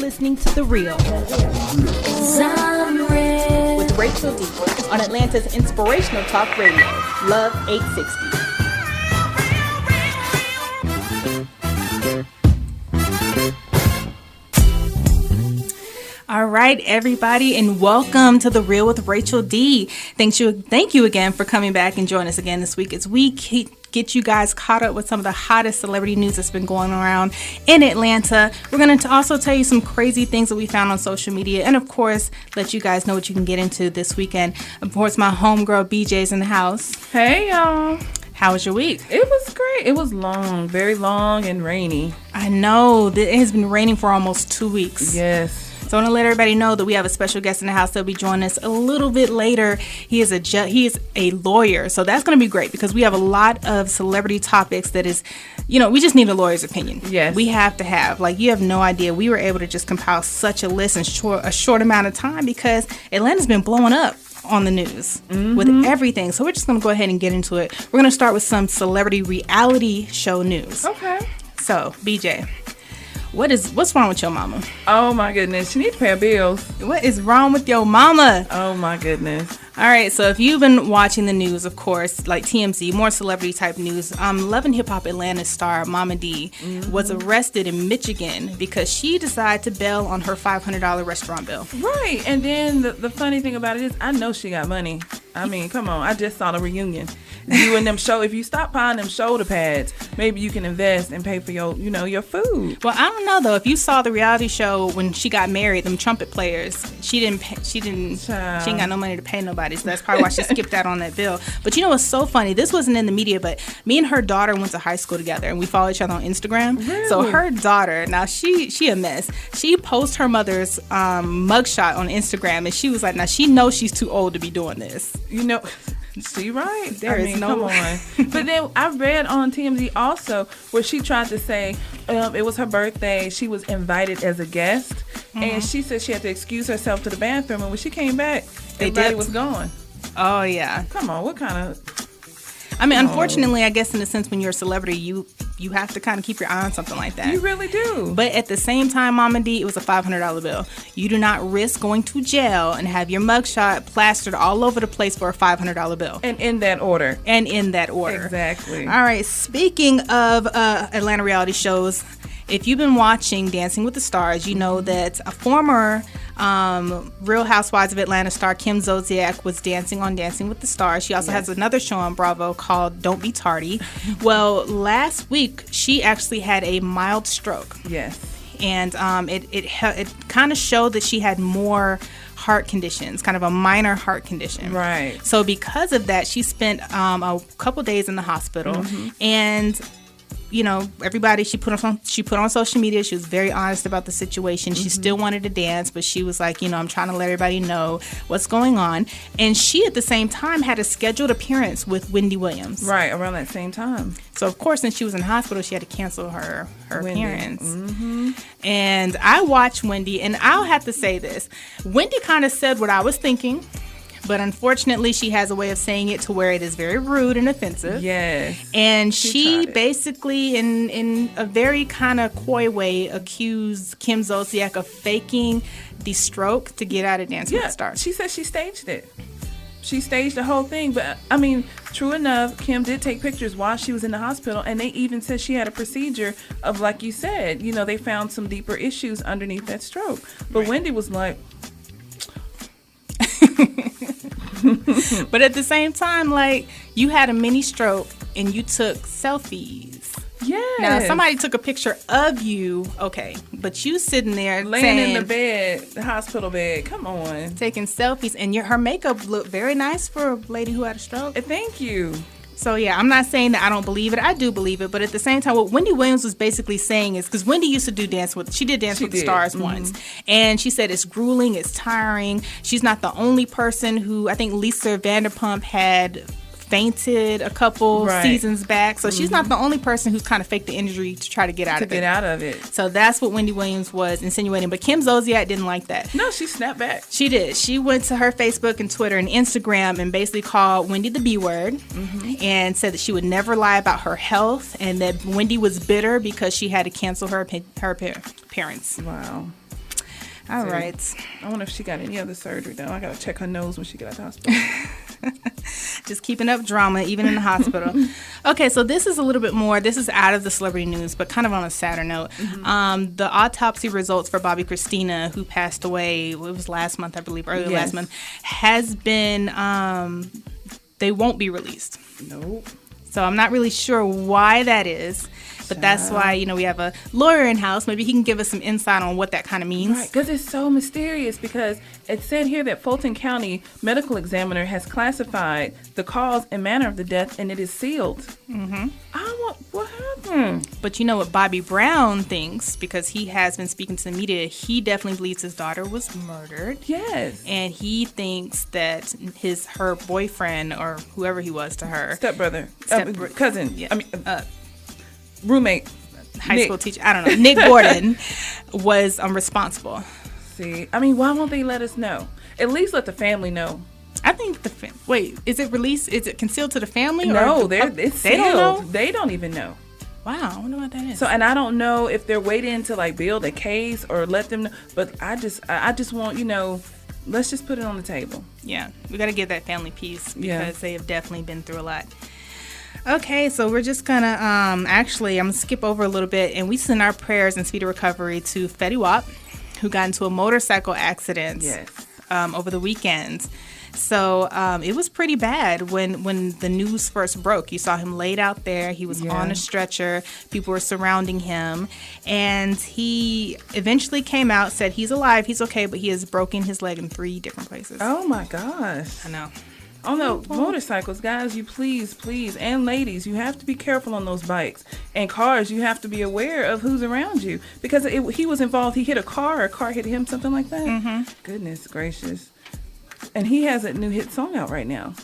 listening to The Real with Rachel D on Atlanta's inspirational talk radio, Love 860. All right, everybody, and welcome to The Real with Rachel D. Thank you again for coming back and joining us again this week as we get you guys caught up with some of the hottest celebrity news that's been going around in Atlanta. We're going to also tell you some crazy things that we found on social media and, of course, let you guys know what you can get into this weekend. Of course, my homegirl BJ's in the house. Hey, y'all. How was your week? It was great. It was long, very long and rainy. I know. It has been raining for almost 2 weeks. Yes. So I want to let everybody know that we have a special guest in the house that'll be joining us a little bit later. He is a lawyer, so that's going to be great because we have a lot of celebrity topics that is, we just need a lawyer's opinion. Yes. We have to have. You have no idea. We were able to just compile such a list in a short amount of time because Atlanta's been blowing up on the news with everything. So we're just going to go ahead and get into it. We're going to start with some celebrity reality show news. Okay. So, BJ. What's wrong with your mama? Oh my goodness, she needs to pay her bills. What is wrong with your mama? Oh my goodness. All right, so if you've been watching the news, of course, like TMZ, more celebrity type news, Love and Hip Hop Atlanta star Mama D was arrested in Michigan because she decided to bail on her $500 restaurant bill. Right, and then the funny thing about it is I know she got money. I mean, come on, I just saw the reunion. You and them if you stop buying them shoulder pads, maybe you can invest and pay for your food. Well, I don't know though. If you saw the reality show when she got married, them trumpet players, she ain't got no money to pay nobody. So that's probably why she skipped out on that bill. But what's so funny? This wasn't in the media, but me and her daughter went to high school together and we follow each other on Instagram. Really? So her daughter, now she a mess. She posted her mother's mugshot on Instagram and she was like, now she knows she's too old to be doing this. She right. There is no come on. But then I read on TMZ also where she tried to say it was her birthday. She was invited as a guest, and she said she had to excuse herself to the bathroom. And when she came back, everybody was gone. Oh yeah. Come on, what kind of? Unfortunately, I guess in a sense, when you're a celebrity, you have to kind of keep your eye on something like that. You really do. But at the same time, Mama D, it was a $500 bill. You do not risk going to jail and have your mugshot plastered all over the place for a $500 bill. And in that order. Exactly. Exactly. All right. Speaking of Atlanta reality shows, if you've been watching Dancing with the Stars, you know that a former Real Housewives of Atlanta star Kim Zolciak was dancing on Dancing with the Stars. She also has another show on Bravo called Don't Be Tardy. Well, last week she actually had a mild stroke. Yes. And it kind of showed that she had more heart conditions, kind of a minor heart condition. Right. So because of that, she spent a couple days in the hospital and everybody she put on social media. She was very honest about the situation. She still wanted to dance, but she was like, I'm trying to let everybody know what's going on. And she, at the same time, had a scheduled appearance with Wendy Williams. Right, around that same time. So, of course, since she was in the hospital, she had to cancel her appearance. And I watched Wendy, and I'll have to say this. Wendy kind of said what I was thinking. But unfortunately, she has a way of saying it to where it is very rude and offensive. Yes. And she basically, in a very kind of coy way, accused Kim Zolciak of faking the stroke to get out of Dancing with the Stars. She said she staged it. She staged the whole thing. But, true enough, Kim did take pictures while she was in the hospital. And they even said she had a procedure of, like you said, they found some deeper issues underneath that stroke. But Wendy was like... But at the same time, you had a mini stroke and you took selfies. Yeah. Now, somebody took a picture of you, okay, but you sitting there laying in the bed, the hospital bed. Come on. Taking selfies, and her makeup looked very nice for a lady who had a stroke. Thank you. So, yeah, I'm not saying that I don't believe it. I do believe it. But at the same time, what Wendy Williams was basically saying is, because Wendy used to do Dance with the Stars once. And she said it's grueling, it's tiring. She's not the only person who, I think Lisa Vanderpump had fainted a couple seasons back. So she's not the only person who's kind of faked the injury to try to get out of it. So that's what Wendy Williams was insinuating. But Kim Zolciak didn't like that. No, she snapped back. She did. She went to her Facebook and Twitter and Instagram and basically called Wendy the B word and said that she would never lie about her health and that Wendy was bitter because she had to cancel her appearance. Wow. All right. I wonder if she got any other surgery done. I got to check her nose when she get out the hospital. Just keeping up drama, even in the hospital. Okay, so this is a little bit more. This is out of the celebrity news, but kind of on a sadder note. The autopsy results for Bobby Christina, who passed away, it was last month, I believe, earlier last month, has been, they won't be released. Nope. So I'm not really sure why that is. But that's why, we have a lawyer in-house. Maybe he can give us some insight on what that kind of means. Right, because it's so mysterious, because it said here that Fulton County medical examiner has classified the cause and manner of the death, and it is sealed. What happened? But you know what Bobby Brown thinks, because he has been speaking to the media, he definitely believes his daughter was murdered. Yes. And he thinks that her boyfriend, or whoever he was to her. Stepbrother. Cousin. Yeah. Roommate, high school teacher, I don't know, Nick Gordon was responsible. See, why won't they let us know? At least let the family know. I think wait, is it released? Is it concealed to the family? No, it's sealed. They don't know? They don't even know. Wow, I wonder what that is. So, and I don't know if they're waiting to build a case or let them know, but I just want, let's just put it on the table. Yeah, we got to give that family peace, because they have definitely been through a lot. Okay, so we're just going to, I'm going to skip over a little bit, and we send our prayers and speedy recovery to Fetty Wap, who got into a motorcycle accident over the weekend. So it was pretty bad when the news first broke. You saw him laid out there. He was on a stretcher. People were surrounding him. And he eventually came out, said he's alive, he's okay, but he has broken his leg in 3 different places. Oh, my gosh. I know. Oh, no, motorcycles, guys, you please, and ladies, you have to be careful on those bikes. And cars, you have to be aware of who's around you. Because he was involved, he hit a car hit him, something like that. Goodness gracious. And he has a new hit song out right now.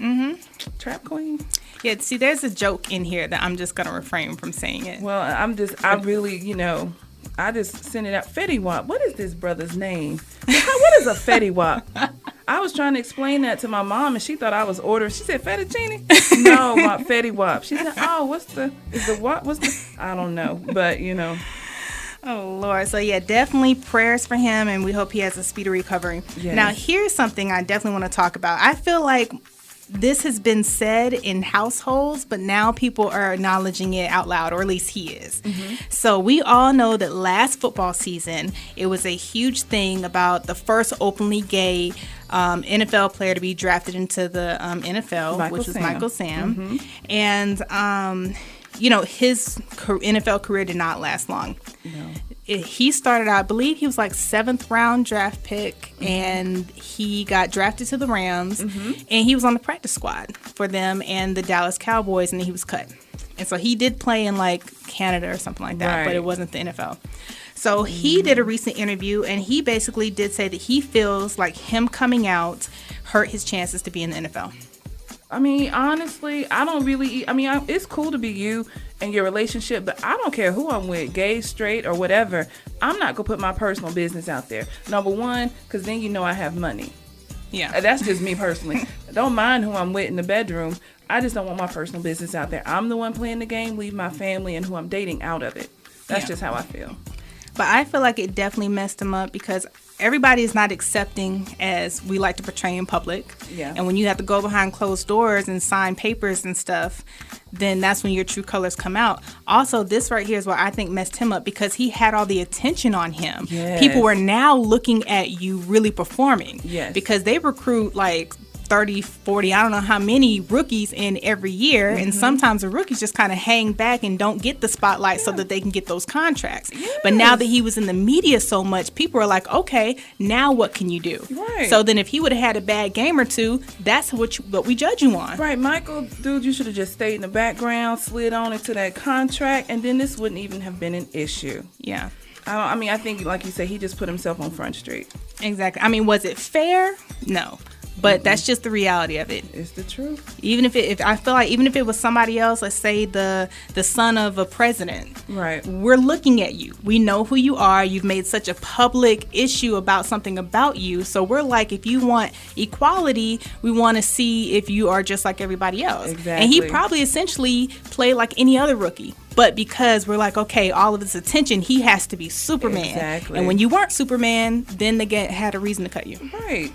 Trap Queen. Yeah, see, there's a joke in here that I'm just going to refrain from saying it. Well, I really, I just sent it out. Fetty Wap, what is this brother's name? What is a Fetty Wap? I was trying to explain that to my mom, and she thought I was ordering. She said, fettuccine? No, Fetty Wap. She said, what's the I don't know, but, Oh, Lord. So, yeah, definitely prayers for him, and we hope he has a speedy recovery. Yes. Now, here's something I definitely want to talk about. I feel like this has been said in households, but now people are acknowledging it out loud, or at least he is. So we all know that last football season, it was a huge thing about the first openly gay NFL player to be drafted into the NFL, which was Michael Sam. And, his NFL career did not last long. No. He started out, I believe he was 7th round draft pick, and he got drafted to the Rams, and he was on the practice squad for them and the Dallas Cowboys, and then he was cut. And so he did play in Canada or something like that, but it wasn't the NFL. So he did a recent interview, and he basically did say that he feels like him coming out hurt his chances to be in the NFL. Honestly, I don't really, it's cool to be you and your relationship, but I don't care who I'm with, gay, straight, or whatever. I'm not going to put my personal business out there. Number one, because then I have money. Yeah. That's just me personally. Don't mind who I'm with in the bedroom. I just don't want my personal business out there. I'm the one playing the game, leave my family and who I'm dating out of it. That's just how I feel. But I feel like it definitely messed him up, because everybody is not accepting as we like to portray in public. Yeah. And when you have to go behind closed doors and sign papers and stuff, then that's when your true colors come out. Also, this right here is what I think messed him up, because he had all the attention on him. Yes. People were now looking at you really performing. Yes. Because they recruit 30, 40, I don't know how many rookies in every year. And sometimes the rookies just kind of hang back and don't get the spotlight so that they can get those contracts. Yes. But now that he was in the media so much, people are like, okay, now what can you do? Right. So then if he would have had a bad game or two, that's what we judge you on. Right. Michael, dude, you should have just stayed in the background, slid on into that contract, and then this wouldn't even have been an issue. Yeah. I think, like you said, he just put himself on Front Street. Exactly. Was it fair? No. But that's just the reality of it. It's the truth. Even if I feel like even if it was somebody else, let's say the son of a president, right? We're looking at you. We know who you are. You've made such a public issue about something about you. So we're like, if you want equality, we want to see if you are just like everybody else. Exactly. And he probably essentially played like any other rookie. But because we're like, okay, all of this attention, he has to be Superman. Exactly. And when you weren't Superman, then they had a reason to cut you. Right.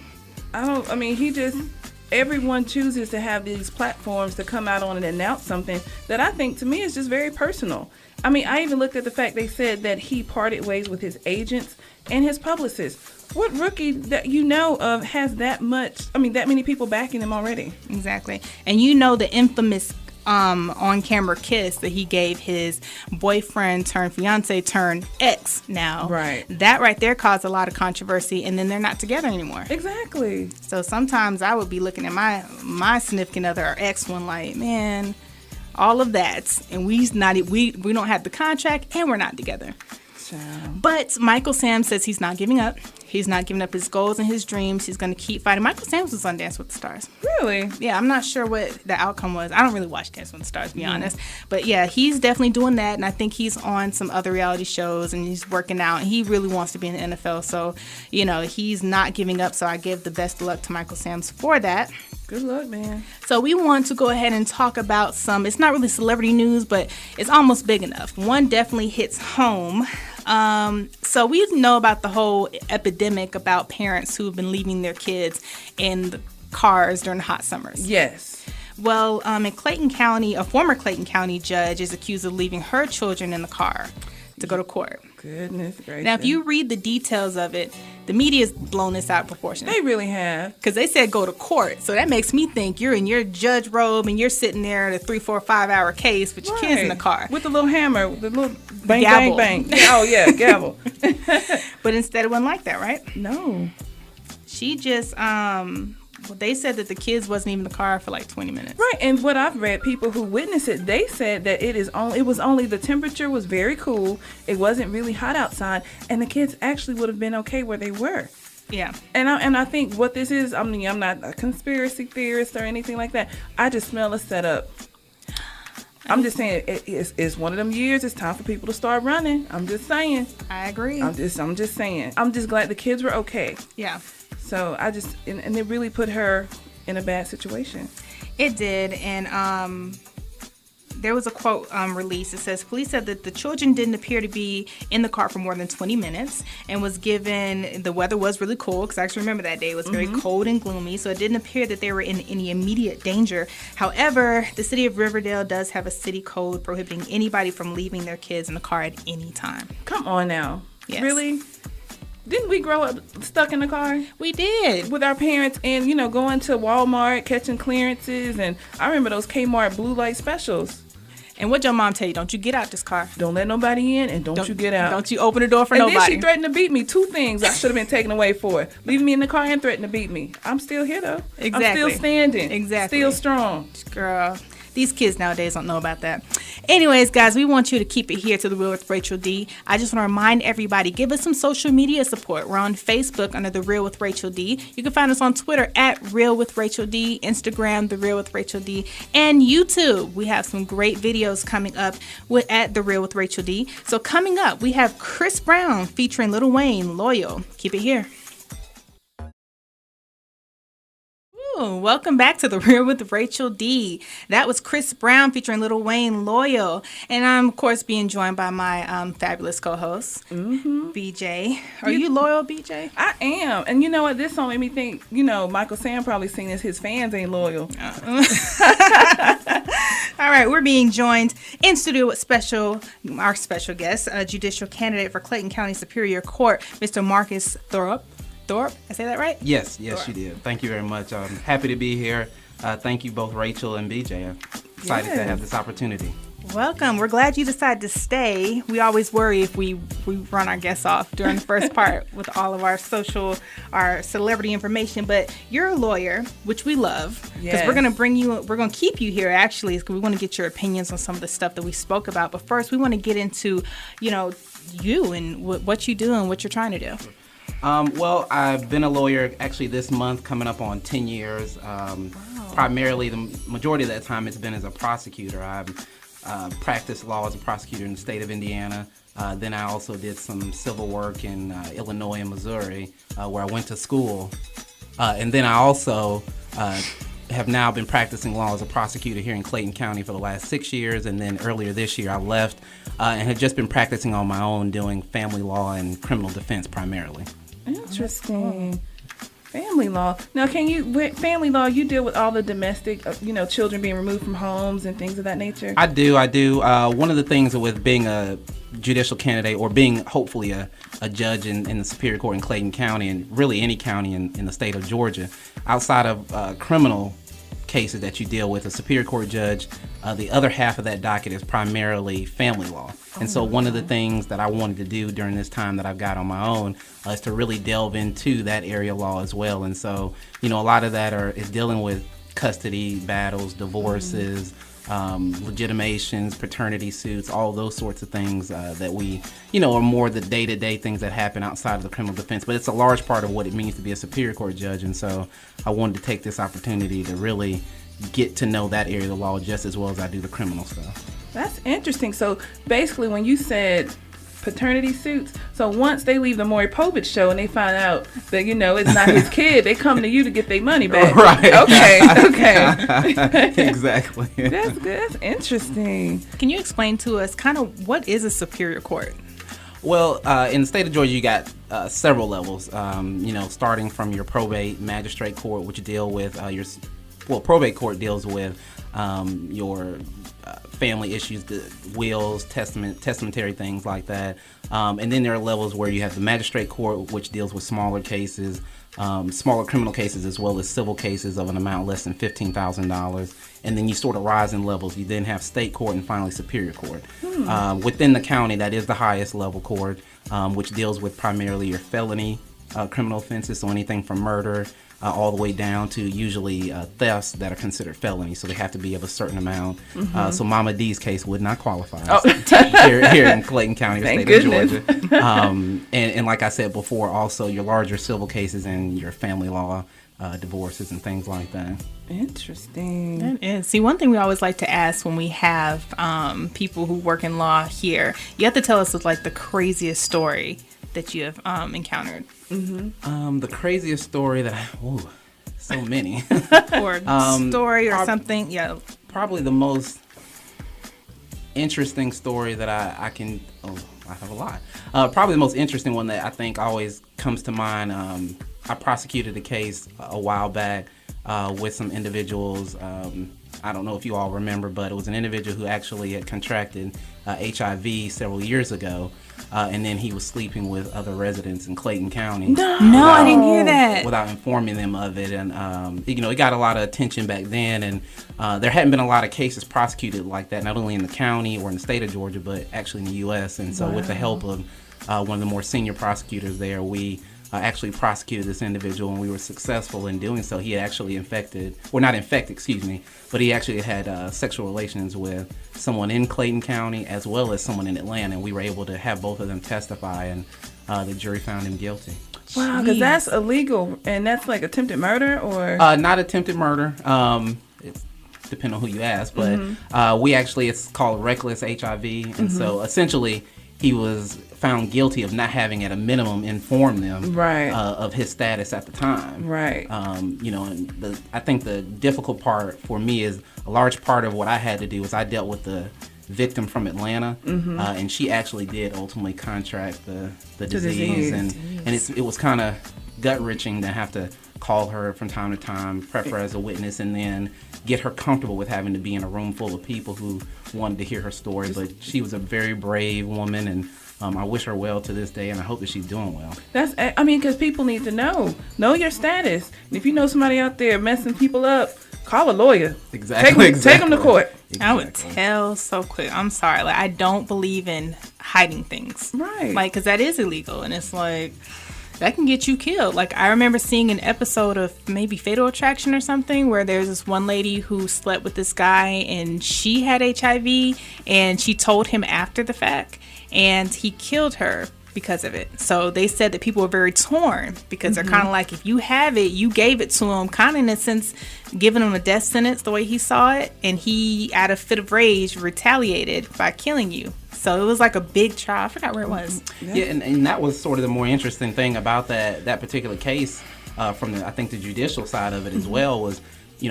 Everyone chooses to have these platforms to come out on and announce something that I think to me is just very personal. I mean, I even looked at the fact they said that he parted ways with his agents and his publicists. What rookie that you know of has that many people backing him already? Exactly. And you know the infamous on-camera kiss that he gave his boyfriend turned fiance turned ex now. Right. That right there caused a lot of controversy, and then they're not together anymore. Exactly. So sometimes I would be looking at my significant other or ex one like, man, all of that, and we don't have the contract, and we're not together. But Michael Sam says he's not giving up. He's not giving up his goals and his dreams. He's going to keep fighting. Michael Sam was on Dance with the Stars. Really? Yeah, I'm not sure what the outcome was. I don't really watch Dance with the Stars, to be honest. But yeah, he's definitely doing that, and I think he's on some other reality shows, and he's working out, and he really wants to be in the NFL. So, he's not giving up, so I give the best of luck to Michael Sams for that. Good luck, man. So we want to go ahead and talk about it's not really celebrity news, but it's almost big enough. One definitely hits home. So we know about the whole epidemic about parents who've been leaving their kids in the cars during the hot summers. Yes. Well, in Clayton County, a former Clayton County judge is accused of leaving her children in the car to go to court. Goodness gracious. Now, if you read the details of it, the media's blown this out of proportion. They really have. Because they said go to court. So that makes me think you're in your judge robe and you're sitting there at a 3, 4, 5 hour case with your kids in the car. With the little hammer, the little bang, gavel. bang, bang. Oh, yeah, gavel. But instead it wasn't like that, right? No. She just, they said that the kids wasn't even in the car for like 20 minutes. Right, and what I've read, people who witnessed it, they said that it was only the temperature was very cool. It wasn't really hot outside, and the kids actually would have been okay where they were. Yeah. And I think what this is, I'm not a conspiracy theorist or anything like that. I just smell a setup. I'm just saying it's one of them years. It's time for people to start running. I'm just saying. I agree. I'm just saying. I'm just glad the kids were okay. Yeah. So and it really put her in a bad situation. It did, and there was a quote released. It says, police said that the children didn't appear to be in the car for more than 20 minutes and the weather was really cold, because I actually remember that day. It was very cold and gloomy, so it didn't appear that they were in any immediate danger. However, the city of Riverdale does have a city code prohibiting anybody from leaving their kids in the car at any time. Come on now. Yes. Really? Didn't we grow up stuck in the car? We did. With our parents and, going to Walmart, catching clearances. And I remember those Kmart blue light specials. And what'd your mom tell you? Don't you get out this car. Don't let nobody in, and don't you get out. Don't you open the door for nobody. And then she threatened to beat me. 2 things I should have been taken away for. Leaving me in the car and threatening to beat me. I'm still here, though. Exactly. I'm still standing. Exactly. Still strong. Girl. These kids nowadays don't know about that. Anyways, guys, we want you to keep it here to The Real with Rachel D. I just want to remind everybody, give us some social media support. We're on Facebook under The Real with Rachel D. You can find us on Twitter at Real with Rachel D, Instagram, The Real with Rachel D, and YouTube. We have some great videos coming up at The Real with Rachel D. So coming up, we have Chris Brown featuring Lil Wayne, Loyal. Keep it here. Welcome back to The Real with Rachel D. That was Chris Brown featuring Lil Wayne, Loyal. And I'm, of course, being joined by my fabulous co-host, BJ. Are you loyal, BJ? I am. And you know what? This song made me think, Michael Sam probably seen this. His fans ain't loyal. All right, we're being joined in studio with our special guest, a judicial candidate for Clayton County Superior Court, Mr. Marcus Thorpe. Thorpe, I say that right? Yes, Thorpe. You did. Thank you very much. I'm happy to be here. Thank you both, Rachel and BJ. I'm excited to have this opportunity. Welcome. We're glad you decided to stay. We always worry if we run our guests off during the first part with all of our celebrity information. But you're a lawyer, which we love, because we're going to keep you here actually, because we want to get your opinions on some of the stuff that we spoke about. But first, we want to get into, you and what you do and what you're trying to do. Well, I've been a lawyer actually this month, coming up on 10 years. Primarily, the majority of that time it's been as a prosecutor. I've practiced law as a prosecutor in the state of Indiana. Then I also did some civil work in Illinois and Missouri, where I went to school. And then I also have now been practicing law as a prosecutor here in Clayton County for the last 6 years, and then earlier this year I left and have just been practicing on my own, doing family law and criminal defense primarily. Interesting. Family law. Now, with family law, you deal with all the domestic, children being removed from homes and things of that nature? I do. One of the things with being a judicial candidate, or being hopefully a judge in the Superior Court in Clayton County, and really any county in the state of Georgia, outside of criminal cases that you deal with, a Superior Court judge, the other half of that docket is primarily family law. And so one of the things that I wanted to do during this time that I've got on my own is to really delve into that area of law as well. And so, a lot of that is dealing with custody battles, divorces, legitimations, paternity suits, all those sorts of things that we, are more the day-to-day things that happen outside of the criminal defense. But it's a large part of what it means to be a Superior Court judge. And so I wanted to take this opportunity to really get to know that area of the law just as well as I do the criminal stuff. That's interesting. So basically, when you said paternity suits, so once they leave the Maury Povich show and they find out that, it's not his kid, they come to you to get their money back. Right. Okay. Exactly. That's good. That's interesting. Can you explain to us kind of what is a Superior Court? Well, in the state of Georgia, you got several levels, starting from your probate magistrate court, which deal with probate court deals with your family issues, the wills, testamentary things like that. And then there are levels where you have the magistrate court, which deals with smaller cases, smaller criminal cases, as well as civil cases of an amount less than $15,000. And then you sort of rise in levels. You then have state court and finally Superior Court. Within the county, that is the highest level court, which deals with primarily your felony criminal offenses, so anything from murder all the way down to usually thefts that are considered felonies, so they have to be of a certain amount. So Mama D's case would not qualify here in Clayton County, the state of Georgia. And like I said before, also your larger civil cases and your family law, divorces and things like that. Interesting. That is. See, one thing we always like to ask when we have people who work in law here, you have to tell us the craziest story that you have encountered. The craziest story so many. Or story or something. Yeah. Probably the most interesting story that I have a lot. Probably the most interesting one that I think always comes to mind. I prosecuted a case a while back with some individuals. I don't know if you all remember, but it was an individual who actually had contracted HIV several years ago. And then he was sleeping with other residents in Clayton County. No, I didn't hear that. Without informing them of it. And, it got a lot of attention back then. And there hadn't been a lot of cases prosecuted like that, not only in the county or in the state of Georgia, but actually in the U.S. And so with the help of one of the more senior prosecutors there, we actually prosecuted this individual, and we were successful in doing so. He had actually but he actually had sexual relations with someone in Clayton County as well as someone in Atlanta, and we were able to have both of them testify, and the jury found him guilty. Wow, because that's illegal, and that's like attempted murder, or? Not attempted murder. It's depending on who you ask, but it's called reckless HIV, and so essentially he was found guilty of not having at a minimum informed them of his status at the time. Right. And I think the difficult part for me is a large part of what I had to do was I dealt with the victim from Atlanta, and she actually did ultimately contract the disease. And it was kind of gut-wrenching to have to call her from time to time, prep her as a witness, and then get her comfortable with having to be in a room full of people who wanted to hear her story. But she was a very brave woman, and I wish her well to this day, and I hope that she's doing well. Because people need to know your status. And if you know somebody out there messing people up, call a lawyer. Exactly. Take them to court. Exactly. I would tell so quick. I'm sorry. I don't believe in hiding things. Right. Because that is illegal, and it's that can get you killed. I remember seeing an episode of maybe Fatal Attraction or something where there's this one lady who slept with this guy, and she had HIV, and she told him after the fact, and he killed her because of it. So they said that people were very torn because they're kind of if you have it, you gave it to him, kind of in a sense giving him a death sentence the way he saw it, and he, out of fit of rage, retaliated by killing you. So it was a big trial. I forgot where it was. Yeah, and that was sort of the more interesting thing about that particular case from the judicial side of it as well was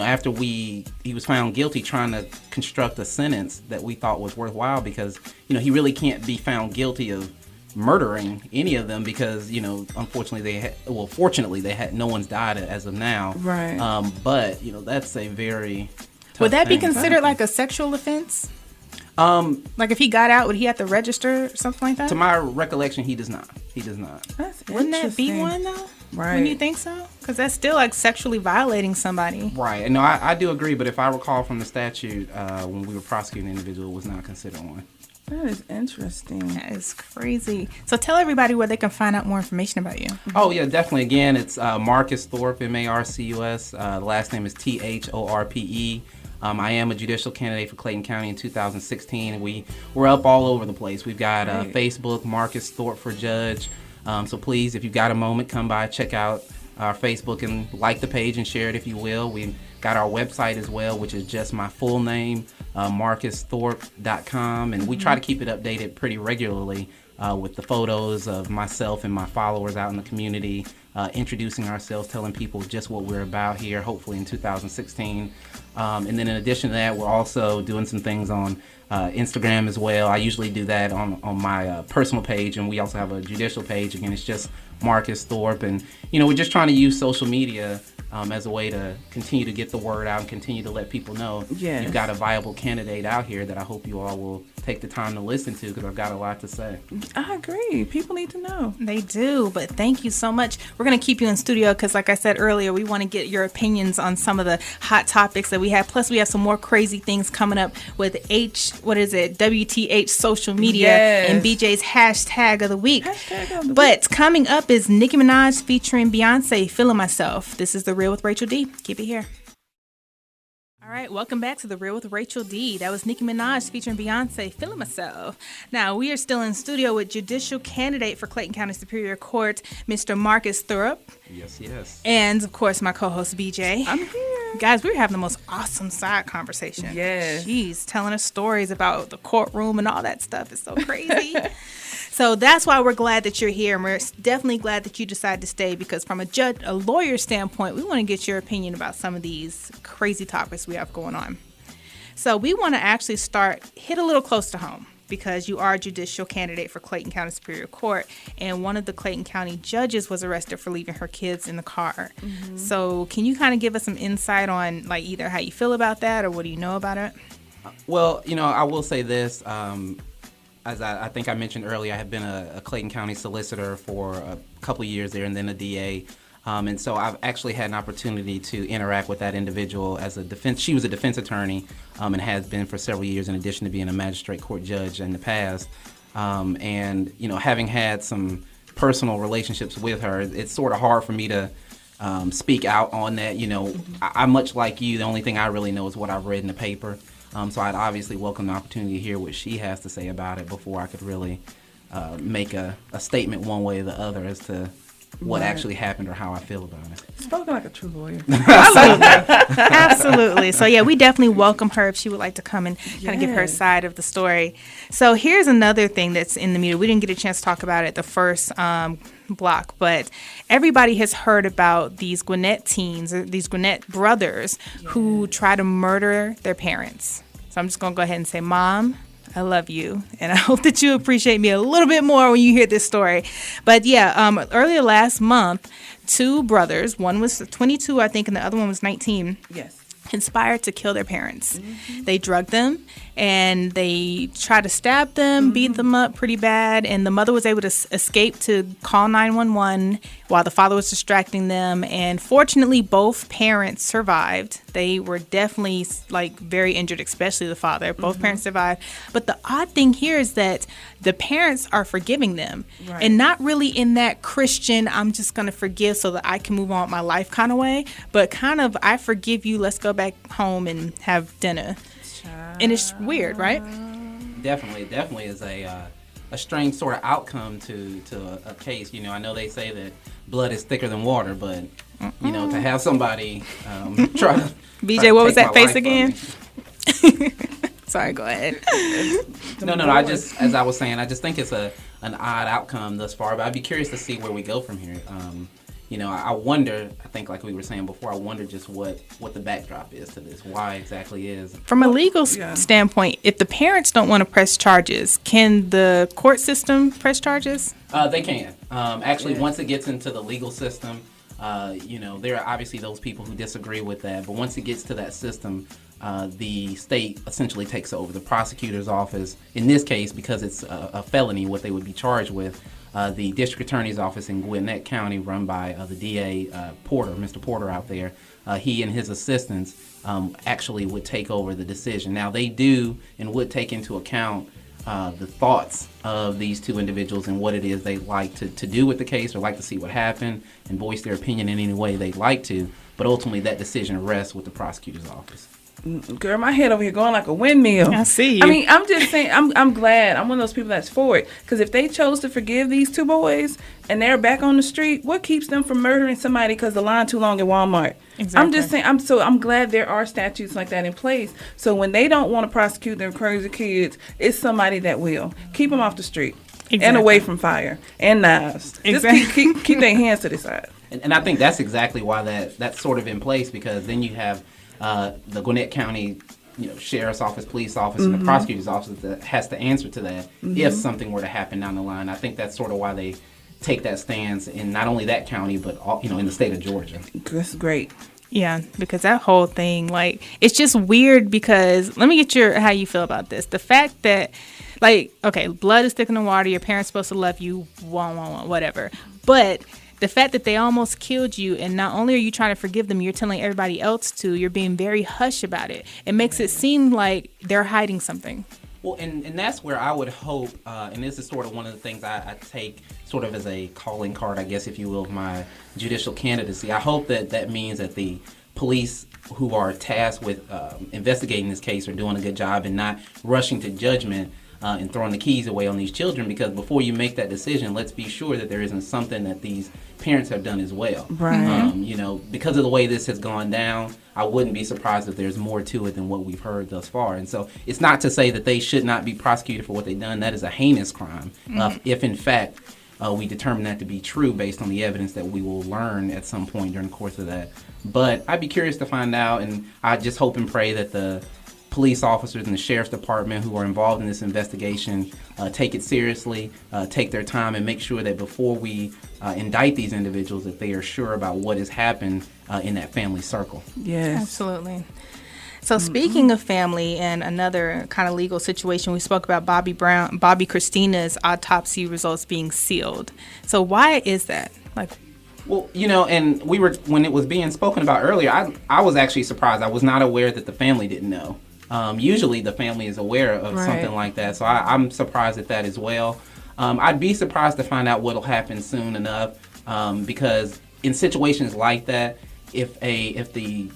after he was found guilty, trying to construct a sentence that we thought was worthwhile, because he really can't be found guilty of murdering any of them, because unfortunately fortunately no one's died as of now. Right. But that's a very tough would that be thing. considered like a sexual offense? Like if he got out, would he have to register or something like that? To my recollection, he does not. Wouldn't that be one though? Right. Wouldn't you think so? Because that's still like sexually violating somebody. Right. And no, I do agree, but if I recall from the statute, when we were prosecuting the individual, it was not considered one. That is interesting. That is crazy. So tell everybody where they can find out more information about you. Oh, yeah, definitely. Again, it's Marcus Thorpe, Marcus. The last name is Thorpe. I am a judicial candidate for Clayton County in 2016, and we're up all over the place. We've got Facebook, Marcus Thorpe for Judge. So please, if you've got a moment, come by, check out our Facebook and like the page and share it if you will. We've got our website as well, which is just my full name, marcusthorpe.com, and we try to keep it updated pretty regularly with the photos of myself and my followers out in the community, introducing ourselves, telling people just what we're about here, hopefully in 2016. And then in addition to that, we're also doing some things on Instagram as well. I usually do that on my personal page, and we also have a judicial page. Again, it's just Marcus Thorpe, and we're just trying to use social media as a way to continue to get the word out and continue to let people know you've got a viable candidate out here that I hope you all will take the time to listen to, because I've got a lot to say. I agree. People need to know. They do, but thank you so much. We're going to keep you in studio because, like I said earlier, we want to get your opinions on some of the hot topics that we have. Plus, we have some more crazy things coming up with WTH social media and BJ's hashtag of the week. But coming up is Nicki Minaj featuring Beyonce, Feeling Myself. This is The Real with Rachel D. Keep it here. All right, welcome back to The Real with Rachel D. That was Nicki Minaj featuring Beyonce, Feeling Myself. Now, we are still in studio with judicial candidate for Clayton County Superior Court, Mr. Marcus Thorpe. Yes. And, of course, my co-host, BJ. I'm here. Guys, we were having the most awesome side conversation. Yes. Jeez, telling us stories about the courtroom and all that stuff is so crazy. So that's why we're glad that you're here, and we're definitely glad that you decided to stay, because from a lawyer standpoint, we want to get your opinion about some of these crazy topics we have going on. So we want to actually hit a little close to home, because you are a judicial candidate for Clayton County Superior Court, and one of the Clayton County judges was arrested for leaving her kids in the car. Mm-hmm. So can you kind of give us some insight on like either how you feel about that or what do you know about it? Well, I will say this. As I think I mentioned earlier, I have been a Clayton County solicitor for a couple of years there, and then a DA. And so I've actually had an opportunity to interact with that individual as a defense. She was a defense attorney and has been for several years, in addition to being a magistrate court judge in the past. And, having had some personal relationships with her, it's sort of hard for me to speak out on that. I'm much like you. The only thing I really know is what I've read in the paper. So I'd obviously welcome the opportunity to hear what she has to say about it before I could really make a statement one way or the other as to what actually happened or how I feel about it. Spoken like a true lawyer. Absolutely. So, yeah, we definitely welcome her if she would like to come and kind of give her side of the story. So here's another thing that's in the media. We didn't get a chance to talk about it the first block, but everybody has heard about these Gwinnett teens, these Gwinnett brothers who try to murder their parents. So I'm just going to go ahead and say, Mom, I love you, and I hope that you appreciate me a little bit more when you hear this story. But earlier last month, two brothers, one was 22, I think, and the other one was 19. Yes. Conspired to kill their parents. Mm-hmm. They drugged them and they tried to stab them, beat them up pretty bad, and the mother was able to escape to call 911 while the father was distracting them, and fortunately both parents survived. They were definitely very injured, especially the father. Both parents survived. But the odd thing here is that the parents are forgiving them, and not really in that Christian, I'm just going to forgive so that I can move on with my life kind of way, but kind of, I forgive you, let's go back home and have dinner. And it's weird, right? Definitely is a strange sort of outcome to a case. I know they say that blood is thicker than water, but to have somebody try to BJ, what was that face again? Sorry, go ahead. No. I just, as I was saying, I just think it's an odd outcome thus far, but I'd be curious to see where we go from here. I wonder, I think like we were saying before, I wonder just what the backdrop is to this, why exactly is. From a legal standpoint, if the parents don't want to press charges, can the court system press charges? They can. Actually, once it gets into the legal system, there are obviously those people who disagree with that, but once it gets to that system, the state essentially takes over. The prosecutor's office, in this case, because it's a felony, what they would be charged with, the district attorney's office in Gwinnett County, run by the DA Porter, Mr. Porter out there, he and his assistants actually would take over the decision. Now, they do and would take into account the thoughts of these two individuals and what it is they'd like to do with the case, or like to see what happened, and voice their opinion in any way they'd like to. But ultimately, that decision rests with the prosecutor's office. Girl, my head over here going like a windmill. I see you. I mean, I'm just saying, I'm glad. I'm one of those people that's for it. Because if they chose to forgive these two boys and they're back on the street, what keeps them from murdering somebody because the line too long at Walmart? Exactly. I'm just saying, I'm glad there are statutes like that in place. So when they don't want to prosecute their crazy kids, it's somebody that will. Keep them off the street. Exactly. And away from fire and knives. Exactly. Just keep their hands to the side. And I think that's exactly why that's sort of in place, because then you have the Gwinnett County, sheriff's office, police office, and the prosecutor's office that has to answer to that if something were to happen down the line. I think that's sort of why they take that stance in not only that county, but in the state of Georgia. That's great. Yeah, because that whole thing, it's just weird. Because let me get how you feel about this. The fact that, okay, blood is thick in the water. Your parents supposed to love you, whatever, but the fact that they almost killed you, and not only are you trying to forgive them, you're telling everybody else to, you're being very hush about it. It makes it seem like they're hiding something. Well, and that's where I would hope, and this is sort of one of the things I take sort of as a calling card, I guess, if you will, of my judicial candidacy. I hope that means that the police who are tasked with investigating this case are doing a good job and not rushing to judgment and throwing the keys away on these children, because before you make that decision, let's be sure that there isn't something that these parents have done as well. Right. Because of the way this has gone down, I wouldn't be surprised if there's more to it than what we've heard thus far. And so it's not to say that they should not be prosecuted for what they've done. That is a heinous crime. If in fact we determine that to be true based on the evidence that we will learn at some point during the course of that. But I'd be curious to find out, and I just hope and pray that the police officers and the sheriff's department who are involved in this investigation take it seriously, take their time, and make sure that before we indict these individuals, that they are sure about what has happened in that family circle. Yes, absolutely. So speaking of family and another kind of legal situation, we spoke about Bobby Christina's autopsy results being sealed. So why is that? Well, and when it was being spoken about earlier, I was actually surprised. I was not aware that the family didn't know. Usually the family is aware of something like that, so I'm surprised at that as well. I'd be surprised to find out what'll happen soon enough, because in situations like that, if the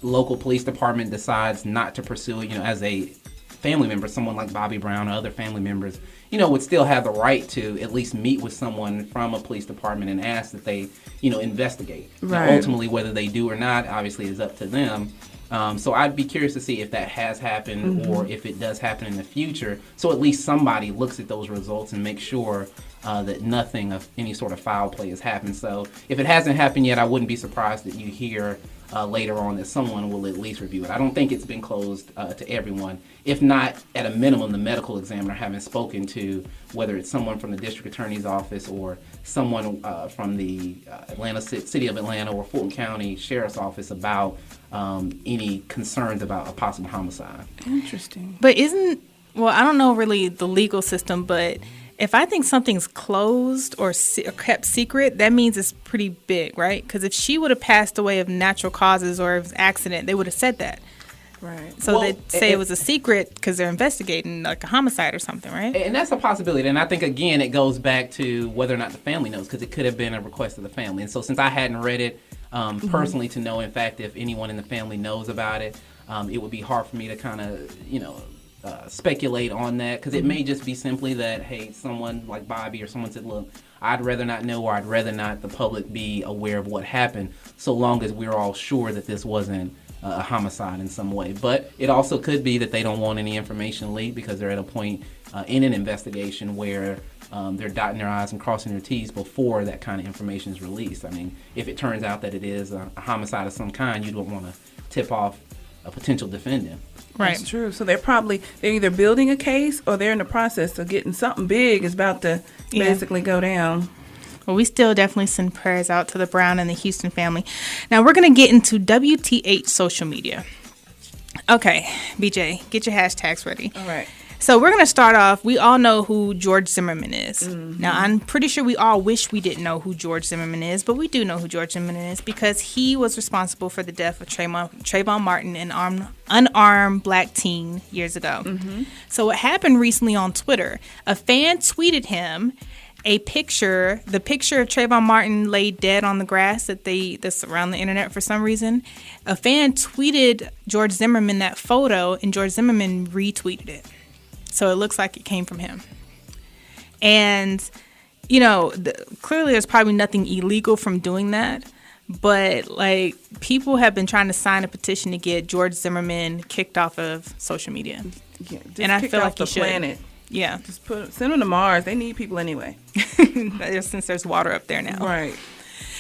local police department decides not to pursue it, as a family member, someone like Bobby Brown or other family members, would still have the right to at least meet with someone from a police department and ask that they, investigate. Right. Now, ultimately, whether they do or not, obviously, is up to them. So I'd be curious to see if that has happened or if it does happen in the future. So at least somebody looks at those results and makes sure that nothing of any sort of foul play has happened. So if it hasn't happened yet, I wouldn't be surprised that you hear later on that someone will at least review it. I don't think it's been closed to everyone. If not, at a minimum, the medical examiner having spoken to whether it's someone from the district attorney's office or someone from the City of Atlanta or Fulton County Sheriff's Office about any concerns about a possible homicide. Interesting. But I don't know really the legal system, but if I think something's closed or kept secret, that means it's pretty big, right? Because if she would have passed away of natural causes or of accident, they would have said that. Right. So they'd say it was a secret because they're investigating like a homicide or something, right? And that's a possibility. And I think, again, it goes back to whether or not the family knows, because it could have been a request of the family. And so since I hadn't read it personally to know, in fact, if anyone in the family knows about it, it would be hard for me to kind of, speculate on that, because it may just be simply that, hey, someone like Bobby or someone said, look, I'd rather not know, or I'd rather not the public be aware of what happened, so long as we're all sure that this wasn't a homicide in some way. But it also could be that they don't want any information leaked because they're at a point in an investigation where they're dotting their I's and crossing their T's before that kind of information is released. I mean, if it turns out that it is a homicide of some kind, you don't want to tip off a potential defendant. Right. That's true. So they're either building a case or they're in the process of getting something big is about to basically go down. Well, we still definitely send prayers out to the Brown and the Houston family. Now, we're going to get into WTH social media. Okay, BJ, get your hashtags ready. All right. So we're going to start off. We all know who George Zimmerman is. Mm-hmm. Now, I'm pretty sure we all wish we didn't know who George Zimmerman is, but we do know who George Zimmerman is because he was responsible for the death of Trayvon Martin, an unarmed black teen, years ago. Mm-hmm. So what happened recently on Twitter, a fan tweeted him the picture of Trayvon Martin laid dead on the grass that's around the internet for some reason. A fan tweeted George Zimmerman that photo, and George Zimmerman retweeted it. So it looks like it came from him. And, you know, clearly there's probably nothing illegal from doing that. But, like, people have been trying to sign a petition to get George Zimmerman kicked off of social media. Yeah, and I feel like he should. Planet. Yeah. Just send them to Mars. They need people anyway. Since there's water up there now. Right.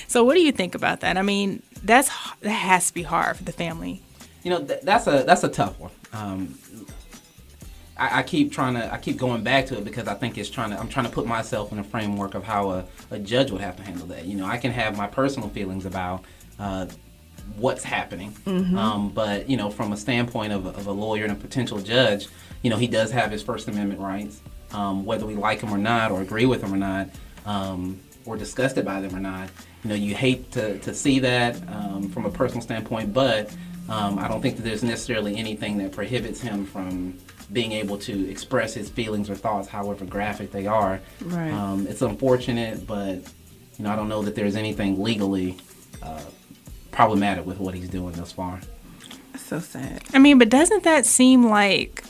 So what do you think about that? I mean, that has to be hard for the family. You know, that's a tough one. I keep going back to it because I think I'm trying to put myself in a framework of how a judge would have to handle that. You know, I can have my personal feelings about what's happening, mm-hmm. But you know, from a standpoint of a lawyer and a potential judge, you know, he does have his First Amendment rights, whether we like him or not, or agree with him or not, or disgusted by them or not. You know, you hate to see that from a personal standpoint, but I don't think that there's necessarily anything that prohibits him from being able to express his feelings or thoughts, however graphic they are. Right. It's unfortunate, but you know, I don't know that there's anything legally problematic with what he's doing thus far. That's so sad. I mean, but doesn't that seem like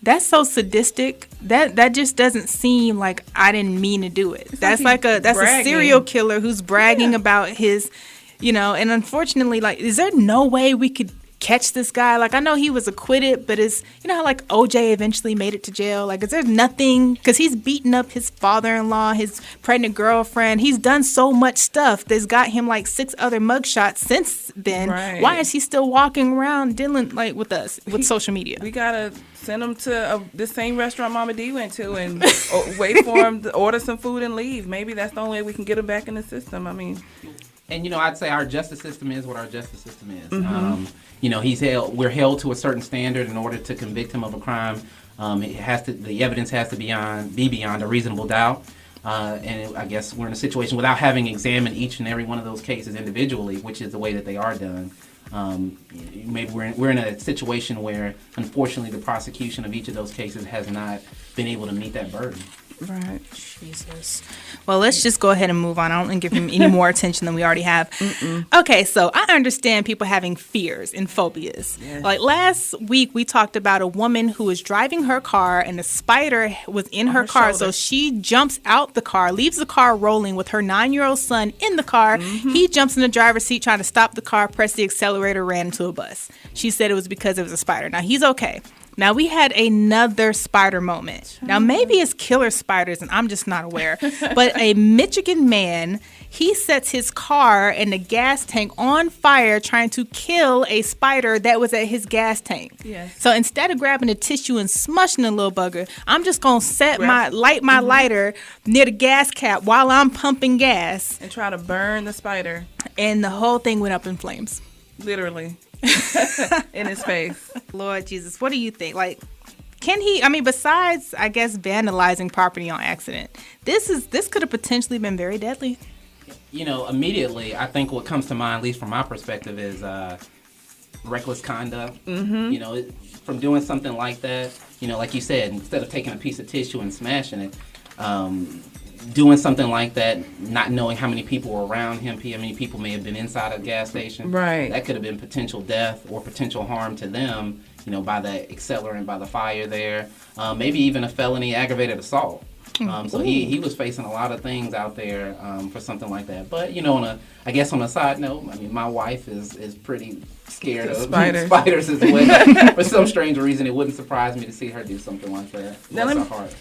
that's so sadistic? That just doesn't seem like I didn't mean to do it. That's a serial killer who's bragging about his, you know, and unfortunately, like, is there no way we could catch this guy? Like, I know he was acquitted, but you know how like OJ eventually made it to jail? Like, is there nothing, because he's beaten up his father-in-law, his pregnant girlfriend. He's done so much stuff that's got him like 6 other mugshots since then. Right. Why is he still walking around dealing like with us with social media? We gotta send him to the same restaurant Mama D went to and wait for him to order some food and leave. Maybe that's the only way we can get him back in the system. I mean, and you know, I'd say our justice system is what our justice system is. Mm-hmm. You know, we're held to a certain standard in order to convict him of a crime. The evidence has to be beyond a reasonable doubt. I guess we're in a situation without having examined each and every one of those cases individually, which is the way that they are done. Maybe we're in a situation where, unfortunately, the prosecution of each of those cases has not been able to meet that burden. Right. Jesus. Well, let's just go ahead and move on. I don't want to give him any more attention than we already have. Mm-mm. Okay, so I understand people having fears and phobias. Yes. Like last week, we talked about a woman who was driving her car and a spider was in her car. Shoulder. So she jumps out the car, leaves the car rolling with her 9-year-old son in the car. Mm-hmm. He jumps in the driver's seat trying to stop the car, press the accelerator, ran into a bus. She said it was because it was a spider. Now, he's okay. Now, we had another spider moment. Now, maybe it's killer spiders, and I'm just not aware. But a Michigan man, he sets his car and the gas tank on fire trying to kill a spider that was at his gas tank. Yes. So instead of grabbing a tissue and smushing the little bugger, I'm just going to light my lighter near the gas cap while I'm pumping gas. And try to burn the spider. And the whole thing went up in flames. Literally. In his face. Lord Jesus, what do you think? Like, can he, I mean, besides, I guess, vandalizing property on accident, this could have potentially been very deadly. You know, immediately, I think what comes to mind, at least from my perspective, is reckless conduct. Mm-hmm. You know, from doing something like that, you know, like you said, instead of taking a piece of tissue and smashing it, doing something like that, not knowing how many people were around him, how many people may have been inside a gas station. Right. That could have been potential death or potential harm to them, you know, by the accelerant, by the fire there. Maybe even a felony aggravated assault. So he was facing a lot of things out there for something like that. But I guess on a side note, I mean, my wife is pretty scared of spiders as well. For some strange reason, it wouldn't surprise me to see her do something like that. Now,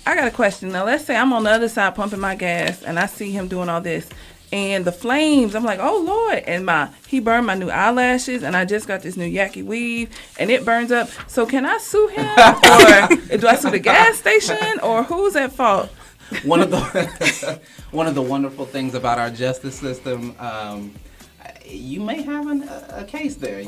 I got a question. Now, let's say I'm on the other side pumping my gas, and I see him doing all this. And the flames, I'm like, oh, Lord. And he burned my new eyelashes, and I just got this new Yaki weave, and it burns up. So can I sue him? Or do I sue the gas station? Or who's at fault? One of the wonderful things about our justice system, you may have a case there.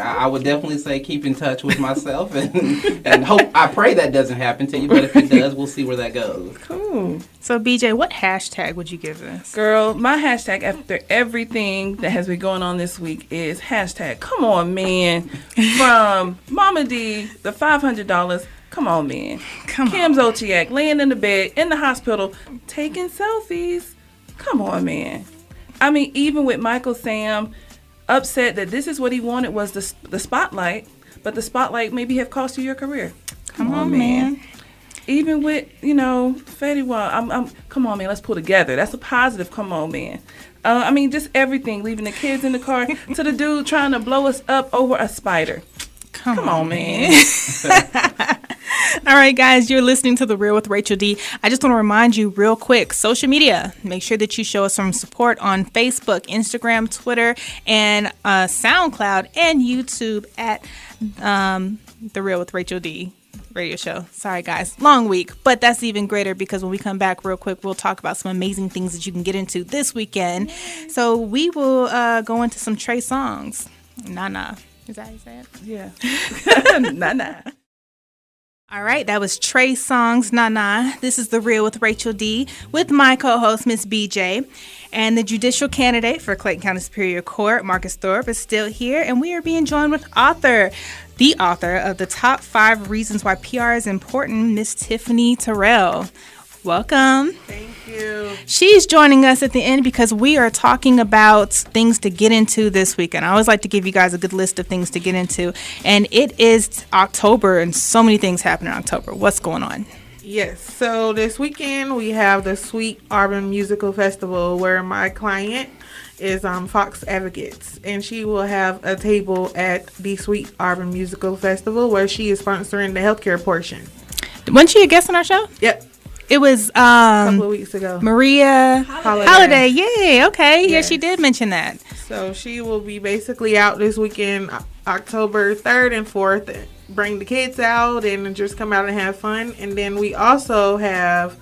I would definitely say keep in touch with myself and hope. I pray that doesn't happen to you, but if it does, we'll see where that goes. Cool. So, BJ, what hashtag would you give this? Girl, my hashtag after everything that has been going on this week is hashtag come on, man. From Mama D, the $500. Come on, man. Kim Zolciak laying in the bed in the hospital taking selfies. Come on, man. I mean, even with Michael Sam upset that this is what he wanted was the spotlight, but the spotlight maybe have cost you your career. Come on, man. Even with, Fetty Wap, come on, man, let's pull together. That's a positive, come on, man. I mean, just everything, leaving the kids in the car to the dude trying to blow us up over a spider. Come on, man. All right, guys, you're listening to The Real with Rachel D. I just want to remind you real quick, social media, make sure that you show us some support on Facebook, Instagram, Twitter, and SoundCloud and YouTube at The Real with Rachel D radio show. Sorry, guys. Long week, but that's even greater because when we come back real quick, we'll talk about some amazing things that you can get into this weekend. So we will go into some Trey songs. Nah. Is that how you say it? Yeah. Nah. All right, that was Trey Songz, Nah. This is The Real with Rachel D. with my co-host, Miss BJ. And the judicial candidate for Clayton County Superior Court, Marcus Thorpe, is still here. And we are being joined with the author of the top 5 reasons why PR is important, Miss Tiffany Terrell. Welcome. Thank you. She's joining us at the end because we are talking about things to get into this weekend. I always like to give you guys a good list of things to get into. And it is October and so many things happen in October. What's going on? Yes. So this weekend we have the Sweet Urban Musical Festival where my client is Fox Advocates. And she will have a table at the Sweet Urban Musical Festival where she is sponsoring the healthcare portion. Wasn't she a guest on our show? Yep. It was a couple of weeks ago. Maria Holiday. Yay. Okay. Yes. Yeah, she did mention that. So she will be basically out this weekend, October 3rd and 4th. Bring the kids out and just come out and have fun. And then we also have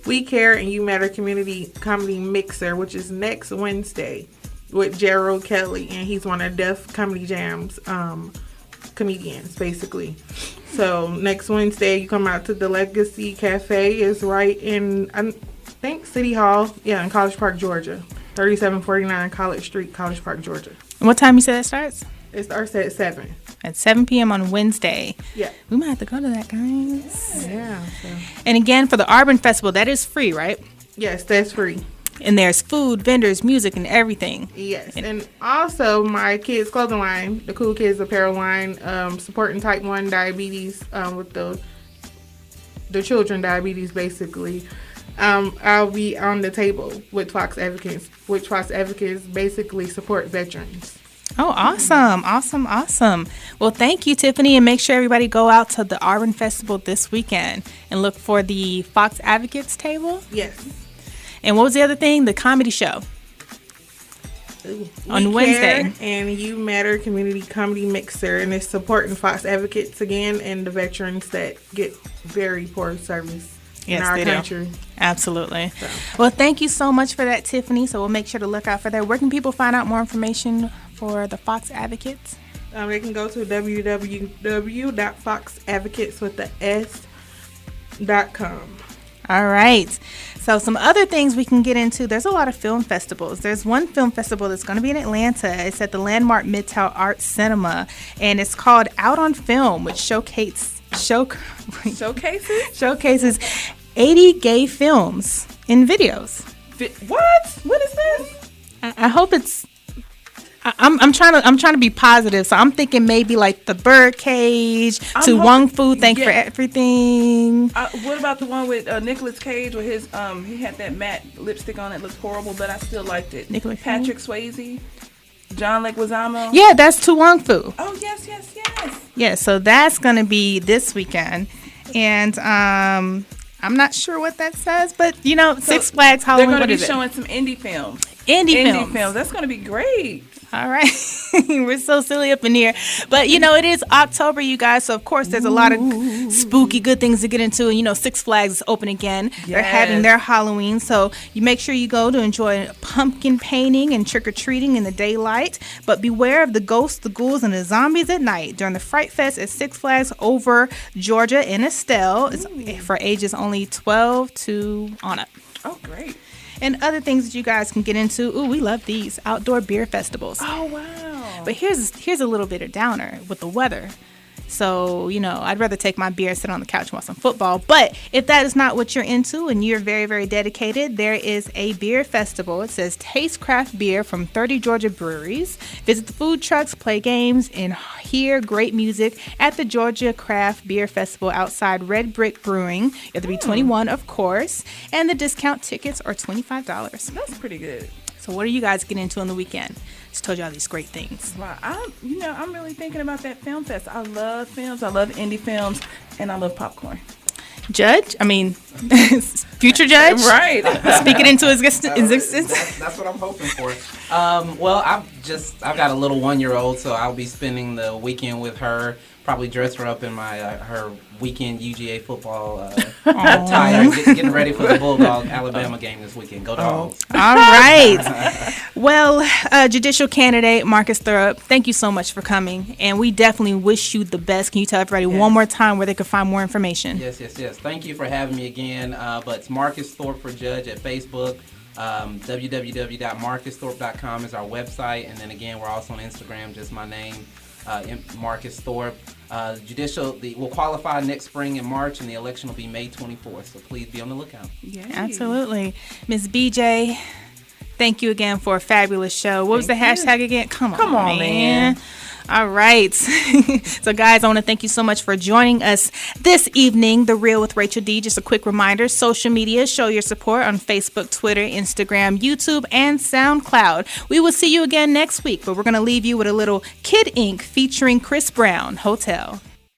We Care and You Matter Community Comedy Mixer, which is next Wednesday with Gerald Kelly. And he's one of Def Comedy Jam's comedians, basically. So next Wednesday, you come out to the Legacy Cafe. It's right in, I think, City Hall. Yeah, in College Park, Georgia. 3749 College Street, College Park, Georgia. And what time you said it starts? It starts at 7. At 7 p.m. on Wednesday. Yeah. We might have to go to that, guys. Yeah. So. And again, for the Urban Festival, that is free, right? Yes, that's free. And there's food, vendors, music, and everything. Yes. And also my kids' clothing line, the Cool Kids Apparel line, supporting type 1 diabetes with the children diabetes, basically. I'll be on the table with Fox Advocates, which Fox Advocates basically support veterans. Oh, awesome. Well, thank you, Tiffany, and make sure everybody go out to the Urban Festival this weekend and look for the Fox Advocates table. Yes. And what was the other thing? The comedy show. On Wednesday. And You Matter Community Comedy Mixer, and it's supporting Fox Advocates again and the veterans that get very poor service in our country. Absolutely. So. Well, thank you so much for that, Tiffany. So we'll make sure to look out for that. Where can people find out more information for the Fox Advocates? They can go to www.foxadvocateswiththess.com. All right. So some other things we can get into. There's a lot of film festivals. There's one film festival that's going to be in Atlanta. It's at the Landmark Midtown Arts Cinema, and it's called Out on Film, which showcases 80 gay films in videos. What? What is this? I hope it's I'm trying to be positive, so I'm thinking maybe like the bird cage, to Wong Fu, thank for everything. What about the one with Nicolas Cage, with his he had that matte lipstick on it, looked horrible, but I still liked it. Patrick Swayze, John Leguizamo. Yeah, that's to Wong Fu. Oh yes. Yeah, so that's gonna be this weekend, and I'm not sure what that says, but Six Flags Halloween. They're going to be showing some indie films. Indie films. That's going to be great. All right. We're so silly up in here. But, it is October, you guys. So, of course, there's a lot of spooky good things to get into. And, Six Flags is open again. Yes. They're having their Halloween. So, you make sure you go to enjoy pumpkin painting and trick-or-treating in the daylight. But beware of the ghosts, the ghouls, and the zombies at night during the Fright Fest at Six Flags over Georgia in Estelle. It's for ages only 12 to on up. Oh, great. And other things that you guys can get into. Ooh, we love these outdoor beer festivals. Oh, wow. But here's a little bit of downer with the weather. So, I'd rather take my beer and sit on the couch and watch some football. But if that is not what you're into and you're very, very dedicated, there is a beer festival. It says Taste Craft Beer from 30 Georgia breweries. Visit the food trucks, play games, and hear great music at the Georgia Craft Beer Festival outside Red Brick Brewing. You have to be 21, of course. And the discount tickets are $25. That's pretty good. So what are you guys getting into on the weekend? Just told you all these great things. Wow, I'm really thinking about that film fest. I love films. I love indie films, and I love popcorn. Future judge, right? Speak it into existence. That's what I'm hoping for. Well, I've got a little 1-year-old, so I'll be spending the weekend with her. Probably dress her up in my her weekend UGA football attire, getting ready for the Bulldog Alabama game this weekend. Go Dogs! All right. Well, judicial candidate Marcus Thurup, thank you so much for coming, and we definitely wish you the best. Can you tell everybody one more time where they can find more information? Yes. Thank you for having me again. But it's Marcus Thorpe for Judge at Facebook. www.marcusthorpe.com is our website, and then again, we're also on Instagram, just my name. Marcus Thorpe. Will qualify next spring in March, and the election will be May 24th. So please be on the lookout. Yeah, absolutely. Ms. BJ, thank you again for a fabulous show. What was the hashtag again? Come on, man. All right. So, guys, I want to thank you so much for joining us this evening. The Real with Rachel D. Just a quick reminder, social media, show your support on Facebook, Twitter, Instagram, YouTube, and SoundCloud. We will see you again next week, but we're going to leave you with a little Kid Ink featuring Chris Brown, Hotel.